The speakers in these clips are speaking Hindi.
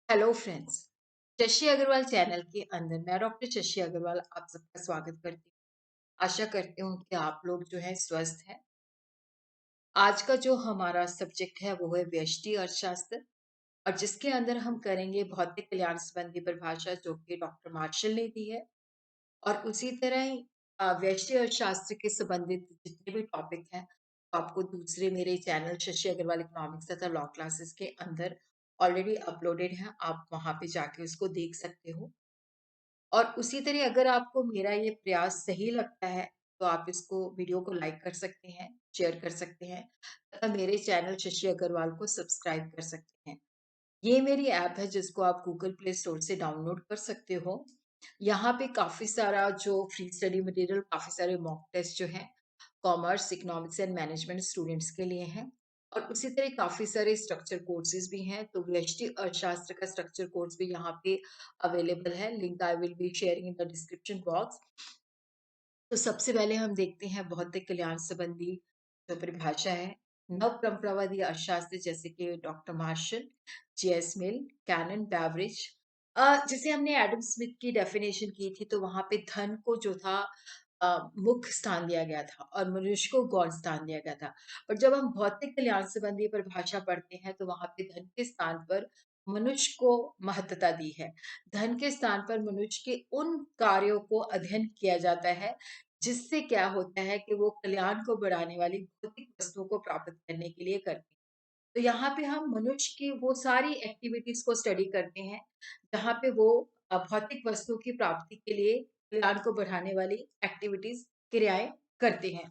Hello friends. Shashi Agarwal channel के अंदर मैं डॉक्टर शशि अग्रवाल आप सबका स्वागत करती हूँ। आशा करती हूँ कि आप लोग जो है स्वस्थ हैं। आज का जो हमारा सब्जेक्ट है वो है व्यष्टि अर्थशास्त्र, और जिसके अंदर हम करेंगे भौतिक कल्याण संबंधी परिभाषा जो कि डॉक्टर मार्शल ने दी है। और उसी तरह ही व्यष्टि अर्थशास्त्र के संबंधित जितने भी टॉपिक हैं वो आपको दूसरे मेरे चैनल शशि अग्रवाल इकोनॉमिक्स तथा लॉ क्लासेस के अंदर ऑलरेडी अपलोडेड हैं। आप वहां पे जाके उसको देख सकते हो। और उसी तरह अगर आपको मेरा ये प्रयास सही लगता है तो आप इसको वीडियो को लाइक कर सकते हैं, शेयर कर सकते हैं तथा मेरे चैनल शशि अग्रवाल को सब्सक्राइब कर सकते हैं। ये मेरी ऐप है जिसको आप गूगल प्ले स्टोर से डाउनलोड कर सकते हो। यहाँ पे काफी सारा जो फ्री स्टडी मटेरियल, काफी सारे मॉक टेस्ट जो हैं commerce, economics and management students के लिए हैं। और उसी तरह काफी सारे स्ट्रक्चर कोर्सेज भी हैं, तो व्यष्टि अर्थशास्त्र का स्ट्रक्चर कोर्स भी यहाँ पे अवेलेबल है। Link I will be sharing in the description box. तो सबसे पहले हम देखते हैं भौतिक कल्याण संबंधी जो परिभाषा है। नव परंपरावादी अर्थशास्त्र जैसे कि डॉक्टर मार्शल, जेएस मिल, कैनन, बैवरिज, जैसे हमने एडम स्मिथ की डेफिनेशन की थी तो वहां पे धन को जो था मुख्य स्थान दिया गया था और मनुष्य को गौण स्थान दिया गया था। और जब हम भौतिक कल्याण संबंधी परिभाषा पढ़ते हैं तो वहां पे धन के स्थान पर मनुष्य को महत्वता दी है। धन के स्थान पर मनुष्य के उन कार्यों को अध्ययन किया जाता है जिससे क्या होता है कि वो कल्याण को बढ़ाने वाली भौतिक वस्तुओं को प्राप्त करने के लिए करते हैं। तो यहाँ पे हम मनुष्य की वो सारी एक्टिविटीज को स्टडी करते हैं जहाँ पे वो भौतिक वस्तुओं की प्राप्ति के लिए कल्याण को बढ़ाने वाली एक्टिविटीज, क्रियाएं करते हैं।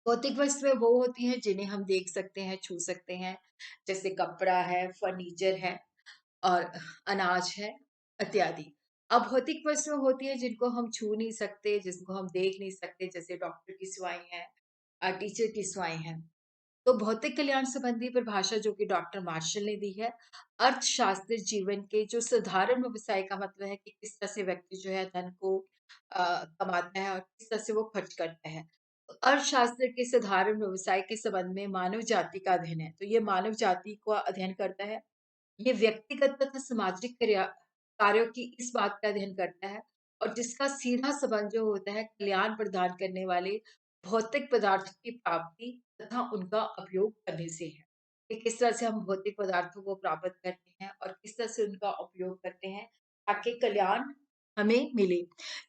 भौतिक वस्तुएं वो होती हैं जिन्हें हम देख सकते हैं, छू सकते हैं, जैसे कपड़ा है, फर्नीचर है और अनाज है इत्यादि। अभौतिक वस्तुएं होती है जिनको हम छू नहीं सकते, जिनको हम देख नहीं सकते, जैसे डॉक्टर की सेवाएं हैं, टीचर की सेवाएं हैं। तो भौतिक कल्याण संबंधी परिभाषा जो कि डॉक्टर मार्शल ने दी है, अर्थशास्त्र जीवन के जो साधारण व्यवसाय का मतलब है कि किस तरह से व्यक्ति जो है धन को कमाता है और किस तरह से वो खर्च करता है। तो अर्थशास्त्र के साधारण व्यवसाय के संबंध में मानव जाति का अध्ययन है, तो ये मानव जाति का अध्ययन करता है। ये व्यक्तिगत तथा सामाजिक कार्यों की इस बात का अध्ययन करता है और जिसका सीधा संबंध जो होता है कल्याण प्रदान करने वाले भौतिक पदार्थों की प्राप्ति तथा उनका उपयोग करने से है। कि किस तरह से हम भौतिक पदार्थों को प्राप्त करते हैं और किस तरह से उनका उपयोग करते हैं ताकि कल्याण हमें मिले।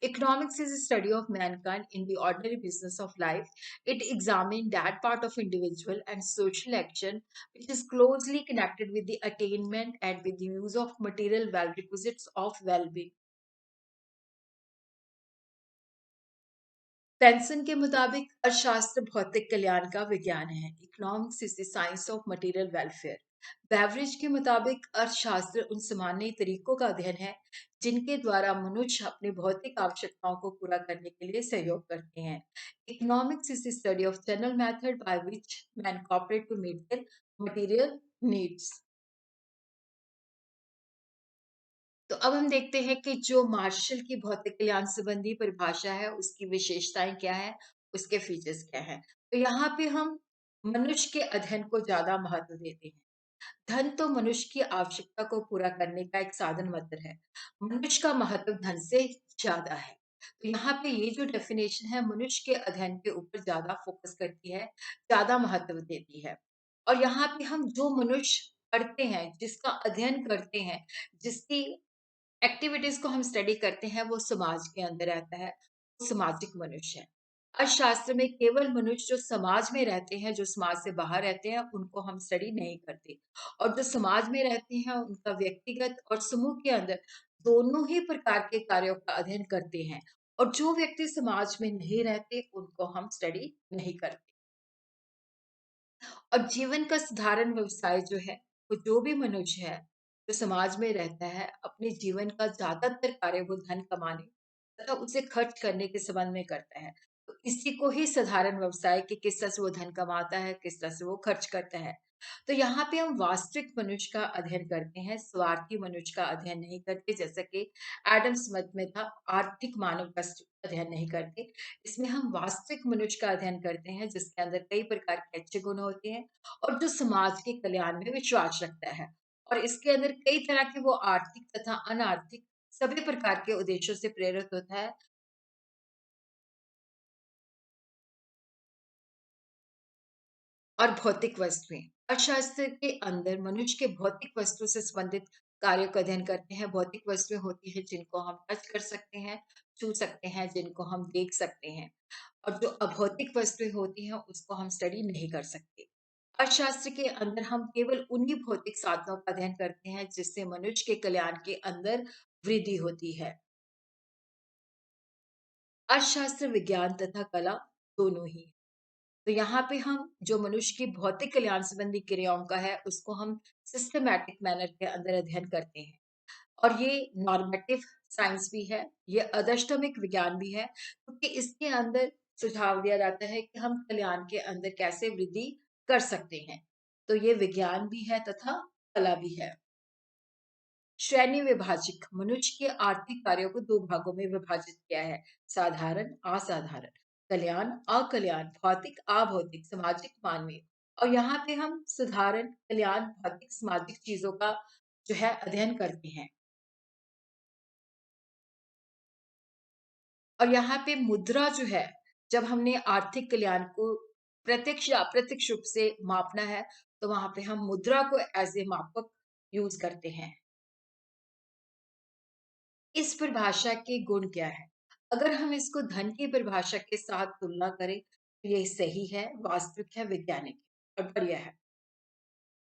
Economics is a study of mankind in the ordinary business of life. It examines that part of individual and social action which is closely connected with the attainment and with the use of material well requisites of well-being. Pension के मुताबिक अर्थशास्त्र भौतिक कल्याण का विज्ञान है। Economics is the science of material welfare. Beverage के मुताबिक अर्थशास्त्र उन सामान्य तरीकों का अध्ययन है जिनके द्वारा मनुष्य अपनी भौतिक आवश्यकताओं को पूरा करने के लिए सहयोग करते हैं। Economics is the study of general method by which man cooperate to meet their material needs. तो अब हम देखते हैं कि जो मार्शल की भौतिक कल्याण संबंधी परिभाषा है उसकी विशेषताएं क्या है, उसके फीचर्स क्या हैं। तो यहाँ पे हम मनुष्य के अध्ययन को ज्यादा महत्व देते हैं। धन तो मनुष्य की आवश्यकता को पूरा करने का एक साधन मात्र है। मनुष्य का महत्व धन से ज्यादा है। तो यहाँ पे ये जो डेफिनेशन है मनुष्य के अध्ययन के ऊपर ज्यादा फोकस करती है, ज्यादा महत्व देती है। और यहाँ पे हम जो मनुष्य पढ़ते हैं, जिसका अध्ययन करते हैं, जिसकी एक्टिविटीज को हम स्टडी करते हैं, वो समाज के अंदर रहता है, वो सामाजिक मनुष्य है। अर्थशास्त्र में केवल मनुष्य जो समाज में रहते हैं, जो समाज से बाहर रहते हैं, उनको हम स्टडी नहीं करते। और जो समाज में रहते हैं उनका व्यक्तिगत और समूह के अंदर दोनों ही प्रकार के कार्यों का अध्ययन करते हैं। और जो व्यक्ति समाज में नहीं रहते उनको हम स्टडी नहीं करते। और जीवन का साधारण व्यवसाय जो है, वो जो भी मनुष्य है जो समाज में रहता है, अपने जीवन का ज्यादातर कार्य वो धन कमाने तथा उसे खर्च करने के संबंध में करता है। तो इसी को ही साधारण व्यवसाय कि किस तरह से वो धन कमाता है, किस तरह से वो खर्च करता है। तो यहाँ पे हम वास्तविक मनुष्य का अध्ययन करते हैं, स्वार्थी मनुष्य का अध्ययन नहीं करते, जैसा कि एडम स्मिथ में था। आर्थिक मानव का अध्ययन नहीं करते। इसमें हम वास्तविक मनुष्य का अध्ययन करते हैं जिसके अंदर कई प्रकार के अच्छे गुण होते हैं और जो समाज के कल्याण में विश्वास रखता है। और इसके अंदर कई तरह के वो आर्थिक तथा अनार्थिक सभी प्रकार के उद्देश्यों से प्रेरित होता है। और भौतिक वस्तुएँ। अर्थशास्त्र के अंदर मनुष्य के भौतिक वस्तु से संबंधित कार्यों का अध्ययन करते हैं। भौतिक वस्तुएँ होती हैं जिनको हम टच कर सकते हैं, छू सकते हैं, जिनको हम देख सकते हैं और जो अभौतिक वस्तुएँ होती हैं उसको हम स्टडी नहीं कर सकते। अर्थशास्त्र के अंदर हम केवल उन्हीं भौतिक साधनों का अध्ययन करते हैं जिससे मनुष्य के कल्याण के अंदर वृद्धि होती है। अर्थशास्त्र विज्ञान तथा कला दोनों ही। तो यहाँ पे हम जो मनुष्य की भौतिक कल्याण संबंधी क्रियाओं का है, उसको हम सिस्टमैटिक मैनर के अंदर अध्ययन करते हैं और ये नॉर्मेटिव साइंस भी है, ये अदृष्टमिक विज्ञान भी है, क्योंकि इसके अंदर सुझाव दिया जाता है कि हम कल्याण के अंदर कैसे वृद्धि कर सकते हैं। तो ये विज्ञान भी है तथा कला भी है। श्रेणी विभाजक मनुष्य के आर्थिक कार्यों को 2 भागों में विभाजित किया है, साधारण, असाधारण, कल्याण, अकल्याण, भौतिक, अभौतिक, सामाजिक, मानवीय। और यहाँ पे हम साधारण, कल्याण, भौतिक, सामाजिक चीज़ों का जो है अध्ययन करते हैं। और यहाँ पे मुद्रा जो है, जब हमने आर्थिक कल्याण को प्रत्यक्ष या अप्रत्यक्ष रूप से मापना है, तो वहाँ पे हम मुद्रा को एज़ ए मापक यूज़ करते हैं। इस परिभाषा के गुण क्या है? अगर हम इसको धन की परिभाषा के साथ तुलना करें, तो ये सही है, वास्तविक है, वैज्ञानिक है और बढ़िया है।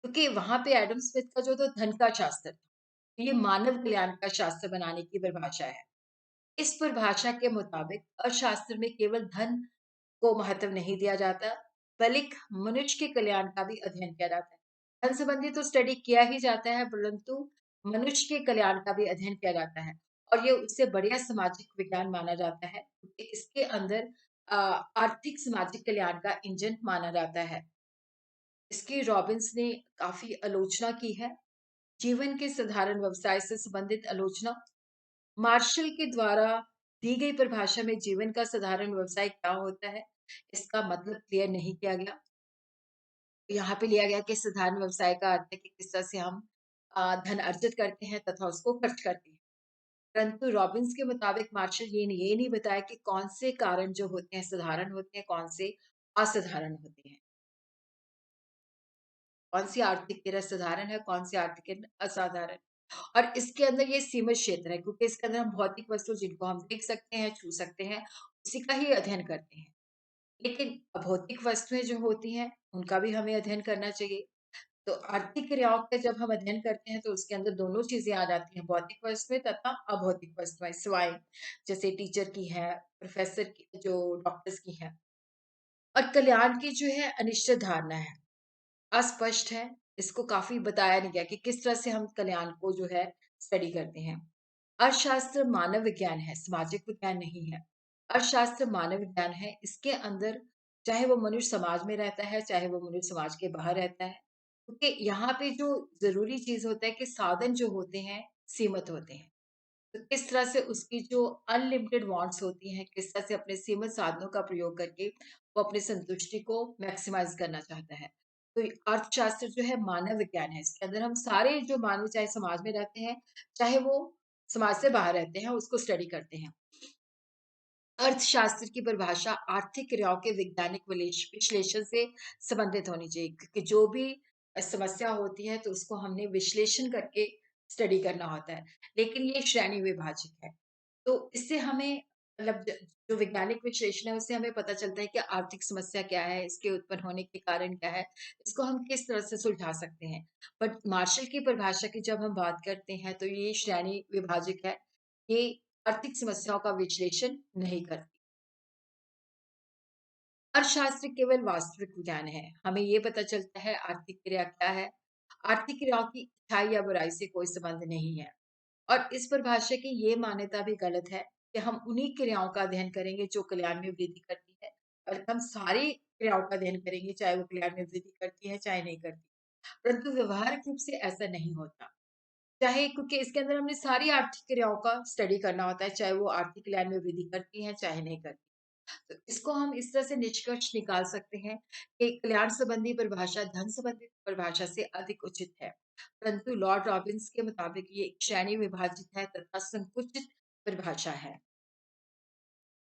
क्योंकि वहाँ पे एडम स्मिथ का जो तो धन का शास्त्र था, ये मानव कल्याण का शास्त्र बनाने की परिभाषा है। इस परिभाषा के मुताबिक अर्थशास्त्र में केवल धन को महत्व नहीं दिया जाता, बल्कि मनुष्य के कल्याण का भी अध्ययन किया जाता है। धन संबंधी तो स्टडी किया ही जाता है, परंतु मनुष्य के कल्याण का भी अध्ययन किया जाता है और ये उससे बढ़िया सामाजिक विज्ञान माना जाता है क्योंकि इसके अंदर आर्थिक सामाजिक कल्याण का इंजन माना जाता है। इसकी रॉबिन्स ने काफ़ी आलोचना की है। जीवन के साधारण व्यवसाय से संबंधित आलोचना मार्शल के द्वारा दी गई परिभाषा में जीवन का साधारण व्यवसाय क्या होता है, इसका मतलब क्लियर नहीं किया गया। यहाँ पे लिया गया कि साधारण व्यवसाय का अर्थ है कि किस तरह से हम धन अर्जित करते हैं तथा उसको खर्च करते हैं। परंतु रॉबिन्स के मुताबिक मार्शल ये नहीं बताया कि कौन से कारण जो होते हैं साधारण होते हैं, कौन से असाधारण होते हैं। कौन सी आर्थिक क्रिया साधारण है, कौन सी आर्थिक क्रिया असाधारण। और इसके अंदर ये सीमित क्षेत्र है क्योंकि इसके अंदर हम भौतिक वस्तु जिनको हम देख सकते हैं, छू सकते हैं, उसी का ही अध्ययन करते हैं। लेकिन अभौतिक वस्तुएँ जो होती हैं, उनका भी हमें अध्ययन करना चाहिए। तो आर्थिक क्रियाओं का जब हम अध्ययन करते हैं, तो उसके अंदर दोनों चीज़ें आ जाती हैं, भौतिक वस्तुएँ तथा अभौतिक वस्तुएँ, सेवाएँ, जैसे टीचर की है, प्रोफ़ेसर की जो डॉक्टर्स की हैं। और कल्याण की जो है अनिश्चित धारणा है, अस्पष्ट है, इसको काफ़ी बताया नहीं गया कि किस तरह से हम कल्याण को जो है स्टडी करते हैं। अर्थशास्त्र मानव विज्ञान है, सामाजिक विज्ञान नहीं है। अर्थशास्त्र मानव विज्ञान है, इसके अंदर चाहे वो मनुष्य समाज में रहता है, चाहे वो मनुष्य समाज के बाहर रहता है, क्योंकि यहाँ पे जो ज़रूरी चीज़ होता है कि साधन जो होते हैं, सीमित होते हैं। तो किस तरह से उसकी जो अनलिमिटेड वांट्स होती हैं, किस तरह से अपने सीमित साधनों का प्रयोग करके वो अपनी संतुष्टि को मैक्सिमाइज़ करना चाहता है। तो ये अर्थशास्त्र जो है मानव विज्ञान है, इसके अंदर हम सारे जो मानव चाहे समाज में रहते हैं, चाहे वो समाज से बाहर रहते हैं, उसको स्टडी करते हैं। अर्थशास्त्र की परिभाषा आर्थिक क्रियाओं के वैज्ञानिक विश्लेषण से संबंधित होनी चाहिए क्योंकि जो भी समस्या होती है तो उसको हमने विश्लेषण करके स्टडी करना होता है। लेकिन ये श्रेणी विभाजक है। तो इससे हमें मतलब जो वैज्ञानिक विश्लेषण है उससे हमें पता चलता है कि आर्थिक समस्या क्या है, इसके उत्पन्न होने के कारण क्या है, इसको हम किस तरह से सुलझा सकते हैं। बट मार्शल की परिभाषा की जब हम बात करते हैं तो ये श्रेणी विभाजक है। ये आर्थिक समस्याओं का विश्लेषण नहीं करती। अर्थशास्त्र केवल वास्तविक विज्ञान है। हमें ये पता चलता है आर्थिक क्रिया क्या है। आर्थिक क्रियाओं की अच्छाई या बुराई से कोई संबंध नहीं है। और इस परिभाषा की ये मान्यता भी गलत है कि हम उन्हीं क्रियाओं का अध्ययन करेंगे जो कल्याण में वृद्धि करती है और हम सारी क्रियाओं का अध्ययन करेंगे चाहे वो कल्याण में वृद्धि करती है चाहे नहीं करती। परंतु व्यवहारिक रूप से ऐसा नहीं होता। चाहे क्योंकि इसके अंदर हमने सारी आर्थिक क्रियाओं का स्टडी करना होता है, चाहे वो आर्थिक कल्याण में वृद्धि करती हैं, चाहे नहीं करती। तो इसको हम इस तरह से निष्कर्ष निकाल सकते हैं कि कल्याण संबंधी परिभाषा धन संबंधी परिभाषा से अधिक उचित है। परंतु लॉर्ड रॉबिन्स के मुताबिक ये एक श्रेणी विभाजित है तथा संकुचित परिभाषा है।